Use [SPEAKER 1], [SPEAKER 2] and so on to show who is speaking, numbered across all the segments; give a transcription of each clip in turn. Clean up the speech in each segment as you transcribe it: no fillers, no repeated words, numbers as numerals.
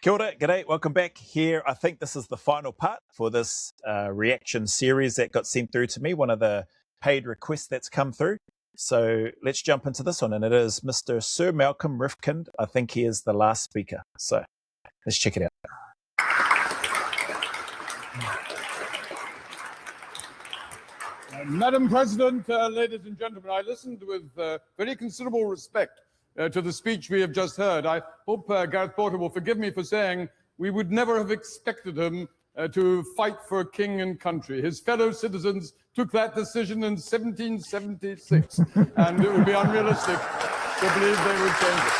[SPEAKER 1] Kia ora, g'day, welcome back here. I think this is the final part for this reaction series that got sent through to me, one of the paid requests that's come through. So let's jump into this one, and it is Mr. Sir Malcom Rifkind. I think he is the last speaker. So let's check it out.
[SPEAKER 2] Madam President, ladies and gentlemen, I listened with very considerable respect to the speech we have just heard. I hope Gareth Porter will forgive me for saying we would never have expected him to fight for king and country. His fellow citizens took that decision in 1776, and it would be unrealistic to believe they would change it.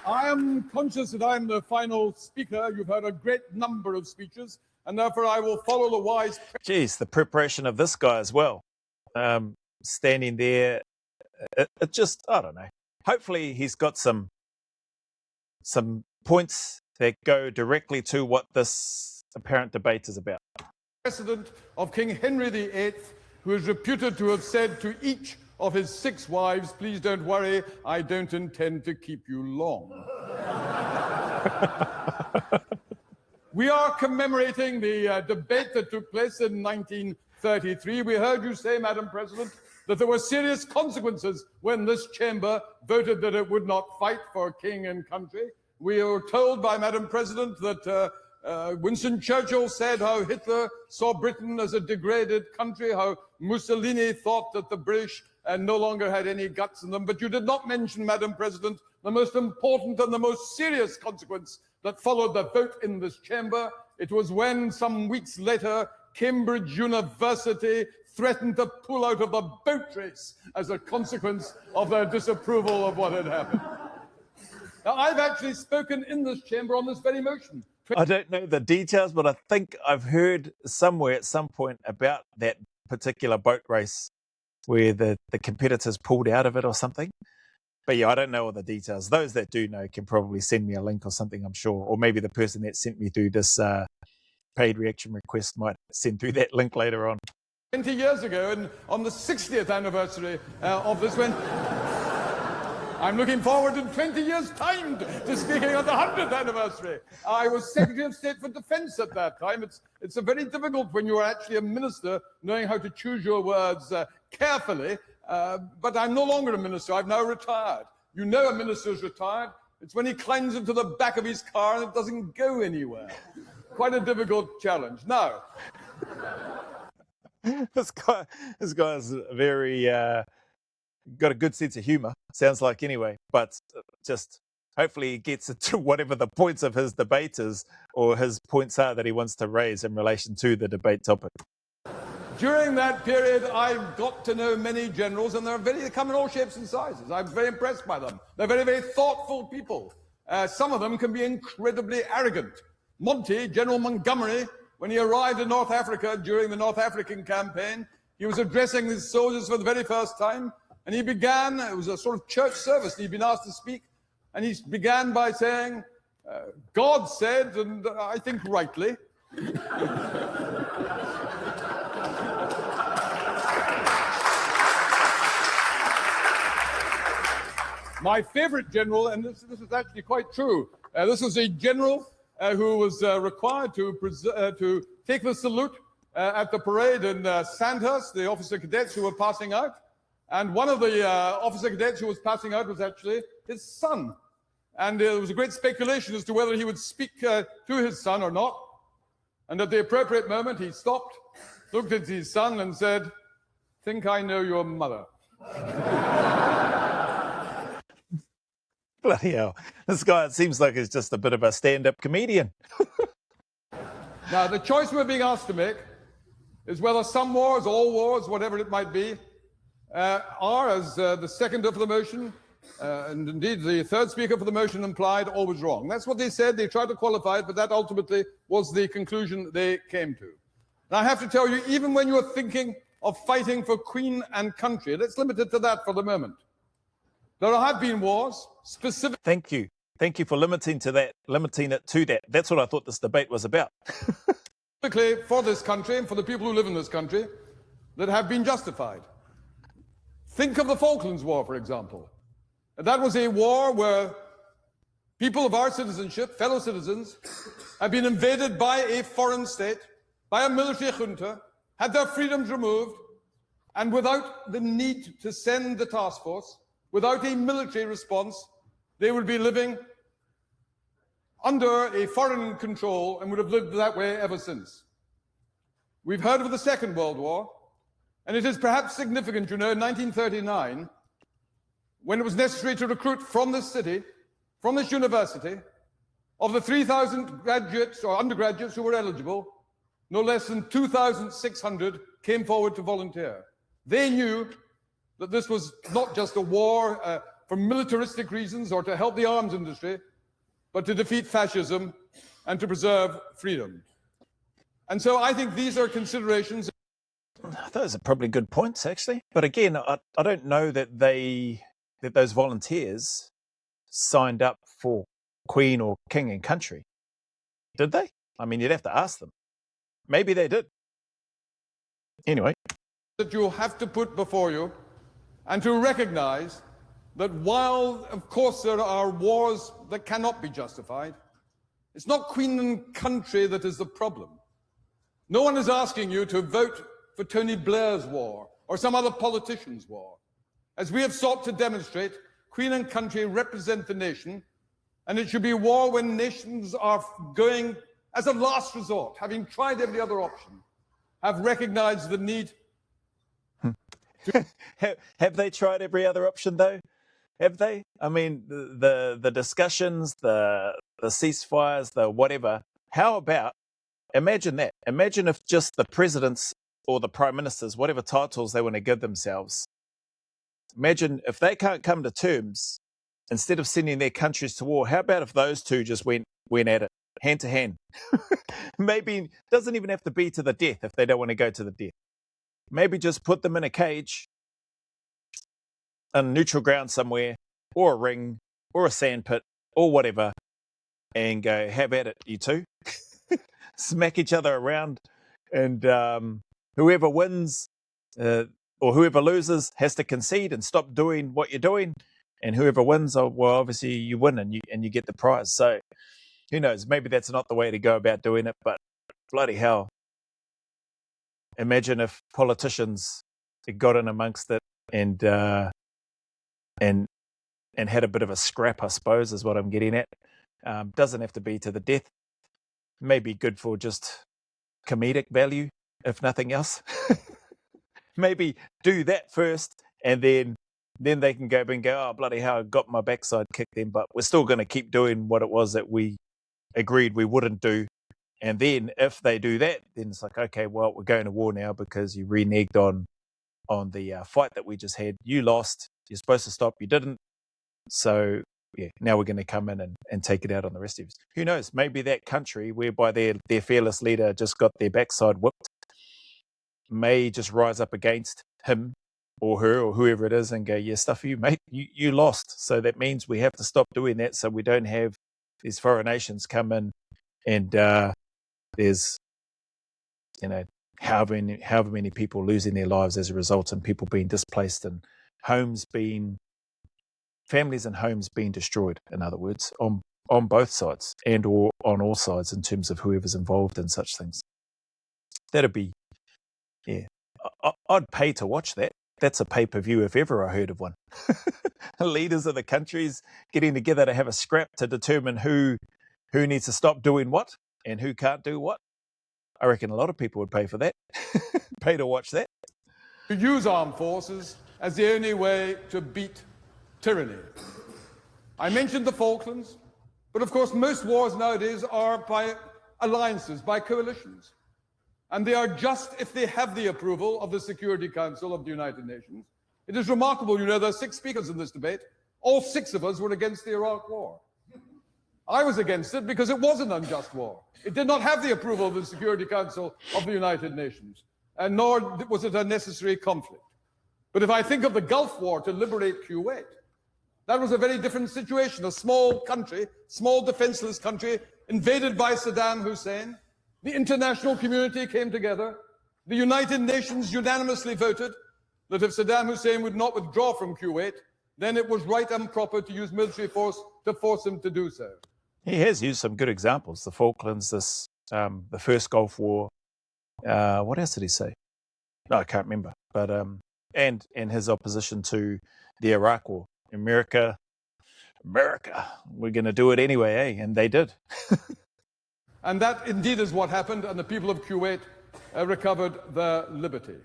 [SPEAKER 2] I am conscious that I'm the final speaker. You've heard a great number of speeches, and therefore I will follow the wise...
[SPEAKER 1] Geez, the preparation of this guy as well. Standing there, it just, I don't know. Hopefully he's got some points that go directly to what this apparent debate is about.
[SPEAKER 2] Precedent of King Henry VIII, who is reputed to have said to each of his 6 wives, "Please don't worry, I don't intend to keep you long." We are commemorating the debate that took place in 1933. We heard you say, Madam President, that there were serious consequences when this chamber voted that it would not fight for king and country. We were told by Madam President that Winston Churchill said how Hitler saw Britain as a degraded country, how Mussolini thought that the British no longer had any guts in them. But you did not mention, Madam President, the most important and the most serious consequence that followed the vote in this chamber. It was when, some weeks later, Cambridge University threatened to pull out of the boat race as a consequence of their disapproval of what had happened. Now, I've actually spoken in this chamber on this very motion.
[SPEAKER 1] I don't know the details, but I think I've heard somewhere at some point about that particular boat race where the competitors pulled out of it or something. But yeah, I don't know all the details. Those that do know can probably send me a link or something, I'm sure. Or maybe the person that sent me through this paid reaction request might send through that link later on.
[SPEAKER 2] 20 years ago, and on the 60th anniversary of this, when I'm looking forward in 20 years' time to speaking on the 100th anniversary. I was Secretary of State for Defense at that time. It's a very difficult when you are actually a minister, knowing how to choose your words carefully. But I'm no longer a minister. I've now retired. You know a minister's retired. It's when he climbs into the back of his car and it doesn't go anywhere. Quite a difficult challenge. Now,
[SPEAKER 1] this guy's very got a good sense of humor, sounds like, anyway, but just hopefully he gets into whatever the points of his debate is, or his points are that he wants to raise in relation to the debate topic.
[SPEAKER 2] During that period, I got to know many generals, and they come in all shapes and sizes. I'm very impressed by them. They're very, very thoughtful people. Some of them can be incredibly arrogant. General Montgomery, when he arrived in North Africa during the North African campaign, he was addressing his soldiers for the very first time, and he began, it was a sort of church service, and he'd been asked to speak, and he began by saying, God said, and I think rightly, my favorite general, and this is actually quite true, this was a general who was required to take the salute at the parade in Sandhurst, the officer cadets who were passing out. And one of the officer cadets who was passing out was actually his son. And there was a great speculation as to whether he would speak to his son or not. And at the appropriate moment, he stopped, looked at his son and said, "Think I know your mother."
[SPEAKER 1] Bloody hell. This guy, it seems like, is just a bit of a stand-up comedian.
[SPEAKER 2] Now, the choice we're being asked to make is whether some wars, all wars, whatever it might be, are, as the seconder for the motion, and indeed the third speaker for the motion implied, always wrong. That's what they said. They tried to qualify it, but that ultimately was the conclusion they came to. And I have to tell you, even when you're thinking of fighting for queen and country, let's limit it to that for the moment. There have been wars, specific...
[SPEAKER 1] Thank you. Thank you for limiting it to that. That's what I thought this debate was about.
[SPEAKER 2] Specifically for this country and for the people who live in this country that have been justified. Think of the Falklands War, for example. That was a war where people of our citizenship, fellow citizens, have been invaded by a foreign state, by a military junta, had their freedoms removed, and without the need to send the task force, without a military response, they would be living under a foreign control and would have lived that way ever since. We've heard of the Second World War, and it is perhaps significant, you know, in 1939, when it was necessary to recruit from this city, from this university, of the 3,000 graduates or undergraduates who were eligible, no less than 2,600 came forward to volunteer. They knew that this was not just a war for militaristic reasons or to help the arms industry, but to defeat fascism and to preserve freedom. And so I think these are considerations.
[SPEAKER 1] Those are probably good points, actually. But again, I don't know that those volunteers signed up for Queen or King and Country. Did they? I mean, you'd have to ask them. Maybe they did. Anyway.
[SPEAKER 2] That you'll have to put before you and to recognize that while, of course, there are wars that cannot be justified, it's not Queen and Country that is the problem. No one is asking you to vote for Tony Blair's war or some other politician's war. As we have sought to demonstrate, Queen and Country represent the nation, and it should be a war when nations are going as a last resort, having tried every other option, have recognized the need.
[SPEAKER 1] Have they tried every other option, though? Have they? I mean, the discussions, the ceasefires, the whatever. How about, imagine that. Imagine if just the presidents or the prime ministers, whatever titles they want to give themselves, imagine if they can't come to terms, instead of sending their countries to war, how about if those two just went at it, hand to hand? Maybe it doesn't even have to be to the death if they don't want to go to the death. Maybe just put them in a cage, on neutral ground somewhere, or a ring, or a sandpit, or whatever, and go, have at it, you two. Smack each other around, and whoever wins or whoever loses has to concede and stop doing what you're doing, and whoever wins, well, obviously you win and you get the prize. So who knows? Maybe that's not the way to go about doing it, but bloody hell. Imagine if politicians got in amongst it and had a bit of a scrap, I suppose, is what I'm getting at. Doesn't have to be to the death. Maybe good for just comedic value, if nothing else. Maybe do that first, and then they can go and go, oh, bloody hell, I got my backside kicked then, but we're still going to keep doing what it was that we agreed we wouldn't do. And then if they do that, then it's like, okay, well, we're going to war now because you reneged on the fight that we just had. You lost. You're supposed to stop. You didn't. So, yeah, now we're going to come in and take it out on the rest of us. Who knows? Maybe that country, whereby their fearless leader just got their backside whipped, may just rise up against him or her or whoever it is and go, yeah, stuff you, mate. You lost. So that means we have to stop doing that so we don't have these foreign nations come in and there's, however many people losing their lives as a result, and people being displaced, and families and homes being destroyed, in other words, on both sides and or on all sides in terms of whoever's involved in such things. That'd be, yeah, I'd pay to watch that. That's a pay-per-view if ever I heard of one. Leaders of the countries getting together to have a scrap to determine who needs to stop doing what and who can't do what. I reckon a lot of people would pay for that. Pay to watch that.
[SPEAKER 2] To use armed forces as the only way to beat tyranny. I mentioned the Falklands, but of course most wars nowadays are by alliances, by coalitions. And they are just if they have the approval of the Security Council of the United Nations. It is remarkable, there are 6 speakers in this debate. All 6 of us were against the Iraq War. I was against it because it was an unjust war. It did not have the approval of the Security Council of the United Nations, and nor was it a necessary conflict. But if I think of the Gulf War to liberate Kuwait, that was a very different situation. A small country, small defenseless country, invaded by Saddam Hussein. The international community came together. The United Nations unanimously voted that if Saddam Hussein would not withdraw from Kuwait, then it was right and proper to use military force to force him to do so.
[SPEAKER 1] He has used some good examples: the Falklands, the first Gulf War. What else did he say? No, I can't remember. But and his opposition to the Iraq War. America, we're going to do it anyway, eh? And they did.
[SPEAKER 2] And that indeed is what happened, and the people of Kuwait recovered their liberty.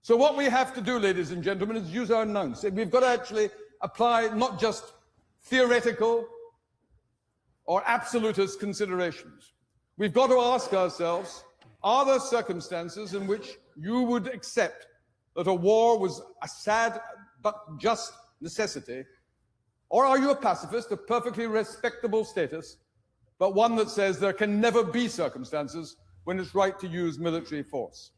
[SPEAKER 2] So what we have to do, ladies and gentlemen, is use our nouns. We've got to actually apply not just theoretical or absolutist considerations. We've got to ask ourselves, are there circumstances in which you would accept that a war was a sad but just necessity? Or are you a pacifist, a perfectly respectable status, but one that says there can never be circumstances when it's right to use military force?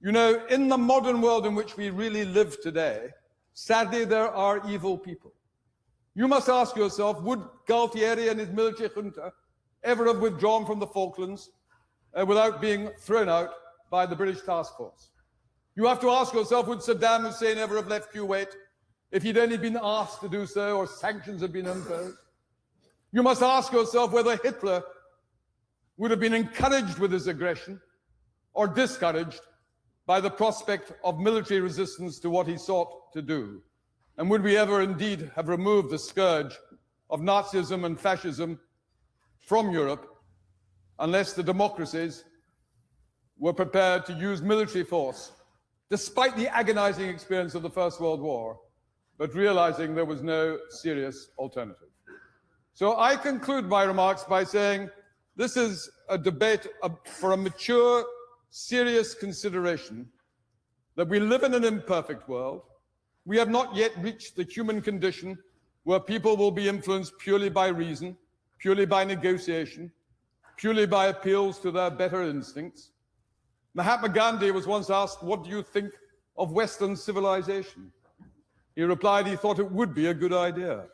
[SPEAKER 2] You know, in the modern world in which we really live today, sadly, there are evil people. You must ask yourself, would Galtieri and his military junta ever have withdrawn from the Falklands without being thrown out by the British task force? You have to ask yourself, would Saddam Hussein ever have left Kuwait if he'd only been asked to do so or sanctions had been imposed? You must ask yourself whether Hitler would have been encouraged with his aggression or discouraged by the prospect of military resistance to what he sought to do. And would we ever indeed have removed the scourge of Nazism and fascism from Europe unless the democracies were prepared to use military force, despite the agonizing experience of the First World War, but realizing there was no serious alternative? So I conclude my remarks by saying this is a debate for a mature, serious consideration that we live in an imperfect world. We have not yet reached the human condition where people will be influenced purely by reason, purely by negotiation, purely by appeals to their better instincts. Mahatma Gandhi was once asked, "What do you think of Western civilization?" He replied he thought it would be a good idea.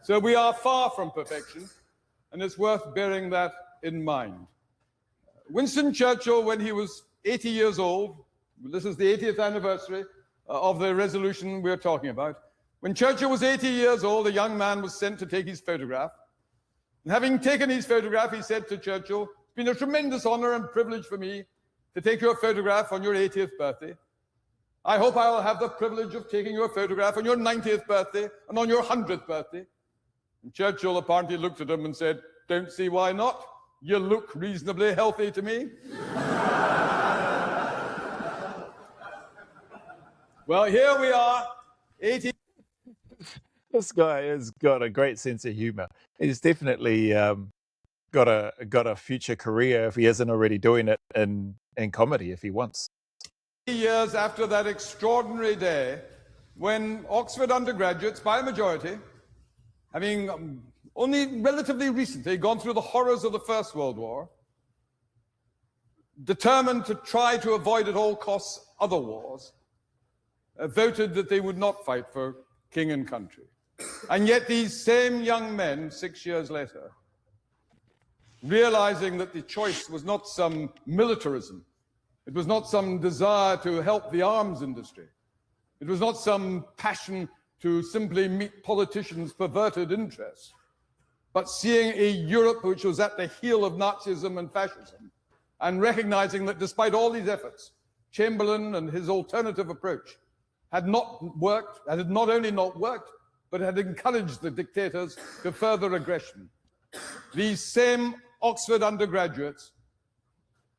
[SPEAKER 2] So we are far from perfection, and it's worth bearing that in mind. Winston Churchill, when he was 80 years old, this is the 80th anniversary of the resolution we're talking about. When Churchill was 80 years old, a young man was sent to take his photograph. And having taken his photograph, he said to Churchill, "It's been a tremendous honor and privilege for me to take your photograph on your 80th birthday. I hope I'll have the privilege of taking your photograph on your 90th birthday and on your 100th birthday." And Churchill apparently looked at him and said, "Don't see why not. You look reasonably healthy to me." Well, here we are, 80.
[SPEAKER 1] This guy has got a great sense of humor. He's definitely got a future career if he isn't already doing it in comedy if he wants.
[SPEAKER 2] Years after that extraordinary day when Oxford undergraduates, by a majority, having only relatively recently gone through the horrors of the First World War, determined to try to avoid at all costs other wars, voted that they would not fight for king and country. And yet these same young men, 6 years later, realizing that the choice was not some militarism, it was not some desire to help the arms industry, it was not some passion to simply meet politicians' perverted interests, but seeing a Europe which was at the heel of Nazism and fascism, and recognizing that despite all these efforts, Chamberlain and his alternative approach had not worked, and had not only not worked, but had encouraged the dictators to further aggression. These same Oxford undergraduates,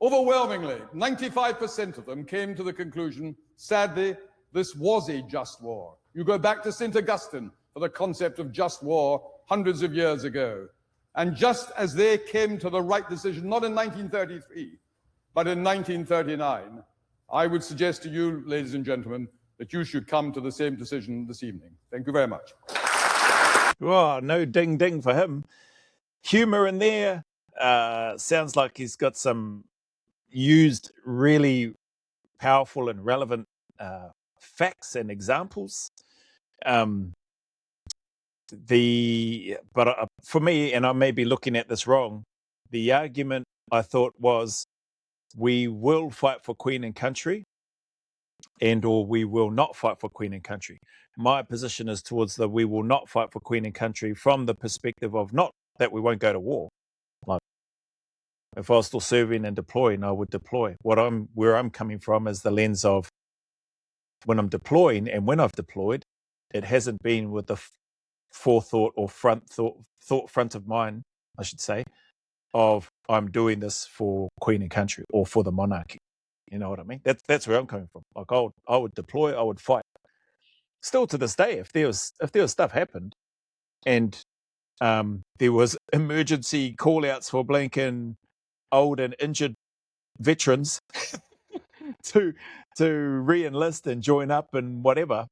[SPEAKER 2] overwhelmingly, 95% of them came to the conclusion, sadly, this was a just war. You go back to St. Augustine for the concept of just war hundreds of years ago. And just as they came to the right decision, not in 1933, but in 1939, I would suggest to you, ladies and gentlemen, that you should come to the same decision this evening. Thank you very much.
[SPEAKER 1] Oh, no ding ding for him. Humor in there. Sounds like he's got some used really powerful and relevant facts and examples. But for me, and I may be looking at this wrong, the argument I thought was we will fight for Queen and country, and or we will not fight for Queen and country. My position is towards the we will not fight for Queen and country from the perspective of not that we won't go to war. Like, if I was still serving and deploying, I would deploy. Where I'm coming from is the lens of when I'm deploying, and when I've deployed, it hasn't been with the forethought or front of mind, I should say, of I'm doing this for Queen and country or for the monarchy. You know what I mean? That's where I'm coming from. Like I would deploy, I would fight. Still to this day, if there was stuff happened, and there was emergency call-outs for blinking old and injured veterans to re-enlist and join up and whatever,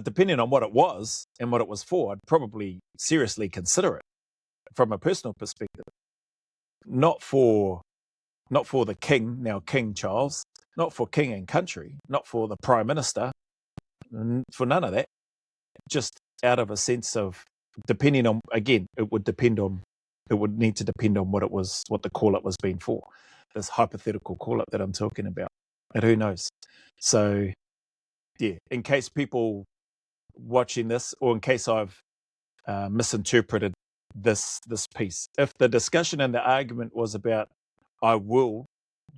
[SPEAKER 1] depending on what it was and what it was for, I'd probably seriously consider it from a personal perspective. Not for the king, now King Charles, not for king and country, not for the prime minister, for none of that. Just out of a sense of, depending on, again, it would need to depend on what the call-up was being for, this hypothetical call-up that I'm talking about, and who knows. So yeah, in case people watching this, or in case I've misinterpreted this piece, if the discussion and the argument was about I will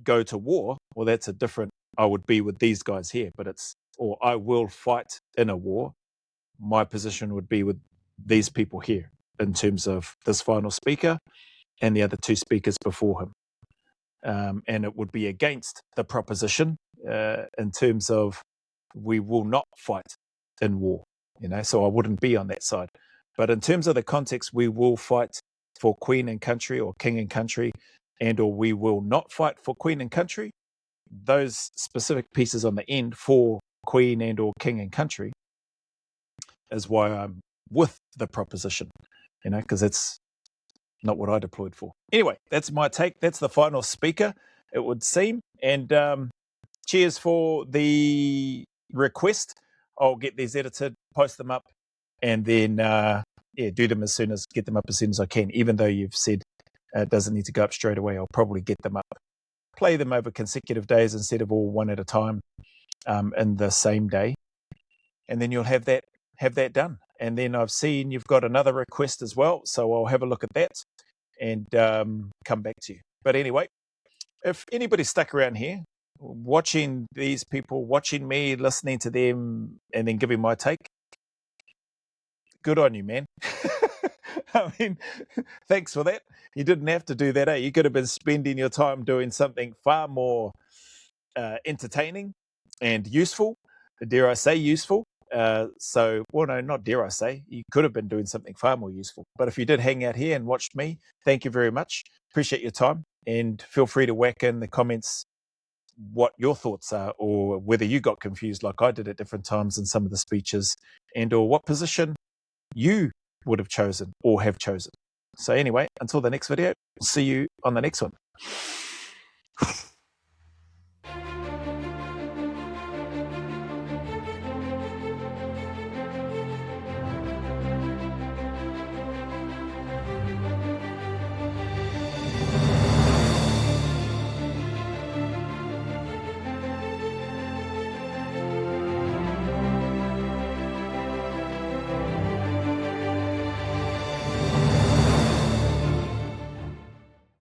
[SPEAKER 1] go to war, well, that's a different, I would be with these guys here, but or I will fight in a war, my position would be with these people here in terms of this final speaker and the other two speakers before him. And it would be against the proposition in terms of we will not fight in war, so I wouldn't be on that side. But in terms of the context, we will fight for Queen and country or King and country, and or we will not fight for Queen and country, those specific pieces on the end for Queen and or King and country is why I'm with the proposition, because it's not what I deployed for. Anyway, that's my take. That's the final speaker, it would seem. And cheers for the request. I'll get these edited, post them up, and then get them as soon as I can. Even though you've said it doesn't need to go up straight away, I'll probably get them up. Play them over consecutive days instead of all one at a time in the same day, and then you'll have that done. And then I've seen you've got another request as well, so I'll have a look at that and come back to you. But anyway, if anybody's stuck around here, watching these people, watching me, listening to them, and then giving my take, good on you, man. I mean, thanks for that. You didn't have to do that, eh? You could have been spending your time doing something far more entertaining and useful. Dare I say useful? Not dare I say, you could have been doing something far more useful. But if you did hang out here and watched me, thank you very much. Appreciate your time, and feel free to whack in the comments what your thoughts are, or whether you got confused like I did at different times in some of the speeches, and or what position you would have chosen or have chosen. So anyway, until the next video, we'll see you on the next one.